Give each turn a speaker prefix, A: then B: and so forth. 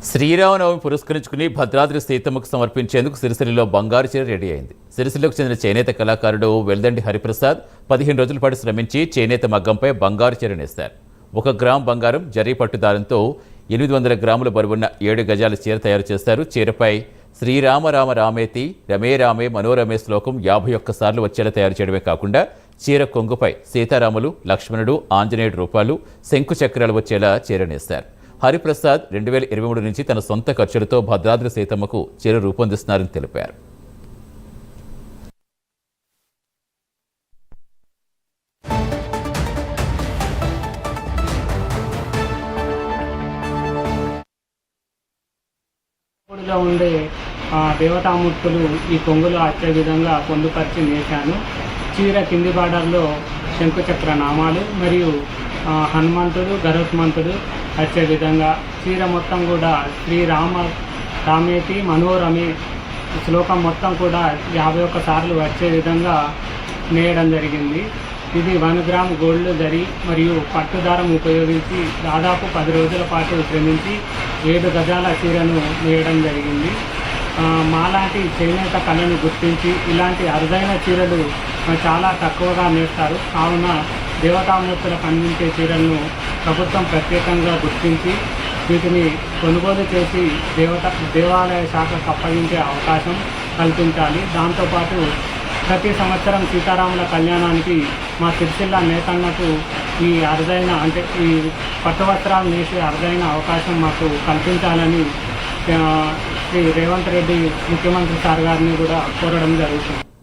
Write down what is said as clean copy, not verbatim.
A: శ్రీరామనవమి పురస్కరించుకుని భద్రాద్రి సీతమ్మకు సమర్పించేందుకు సిరిసిల్లలో బంగారు చీర రెడీ అయింది. సిరిసిల్లకు చెందిన చేనేత కళాకారుడు వెల్దండి హరిప్రసాద్ 15 రోజుల పాటు శ్రమించి చేనేత మగ్గంపై బంగారు చీర నేస్తారు. 1 గ్రామ్ బంగారం జరీ పట్టుదారంతో 800 గ్రాముల బరువున్న 7 గజాల చీర తయారు చేస్తారు. చీరపై శ్రీరామ రామ రామేతి రమే రామే మనోరమే శ్లోకం 51 సార్లు వచ్చేలా తయారు చేయడమే కాకుండా చీర కొంగుపై సీతారాములు, లక్ష్మణుడు, ఆంజనేయుడు రూపాలు, శంకు చక్రాలు వచ్చేలా చీర నేస్తారు. హరిప్రసాద్ 2023 నుంచి తన సొంత ఖర్చులతో భద్రాద్రి సీతమ్మకు చీర రూపొందిస్తున్నారని తెలిపారు.
B: ఊడిలో ఉండే దేవతామూర్తులు ఈ కొంగులు వచ్చే విధంగా పొందుపరిచి నేశాను. చీర కింది బార్డర్లో శంకుచక్ర నామాలు మరియు హనుమంతుడు, గరుత్మంతుడు వచ్చే విధంగా చీర మొత్తం కూడా శ్రీరామ రామేతి మనోరమే శ్లోకం మొత్తం కూడా 51 సార్లు వచ్చే విధంగా నేయడం జరిగింది. ఇది 1 గ్రామ్ గోల్డ్ జరీ మరియు పట్టుదారం ఉపయోగించి దాదాపు 10 రోజుల పాటు శ్రమించి 7 గజాల చీరను నేయడం జరిగింది. మాలాంటి చేనేత కళను గుర్తించి ఇలాంటి అరుదైన చీరలు చాలా తక్కువగా నేస్తారు. కావున దేవతామూర్తులకు అందించే చీరలను ప్రభుత్వం ప్రత్యేకంగా గుర్తించి వీటిని కొనుగోలు చేసి దేవాలయ శాఖకు అప్పగించే అవకాశం కల్పించాలి. దాంతోపాటు ప్రతి సంవత్సరం సీతారాముల కళ్యాణానికి మా సిరిసిల్ల నేతన్నకు ఈ అరుదైన ఈ పట్టు వస్త్రాలు నేసే అరుదైన అవకాశం మాకు కల్పించాలని శ్రీ రేవంత్ రెడ్డి ముఖ్యమంత్రి సార్ గారిని కూడా కోరడం జరుగుతుంది.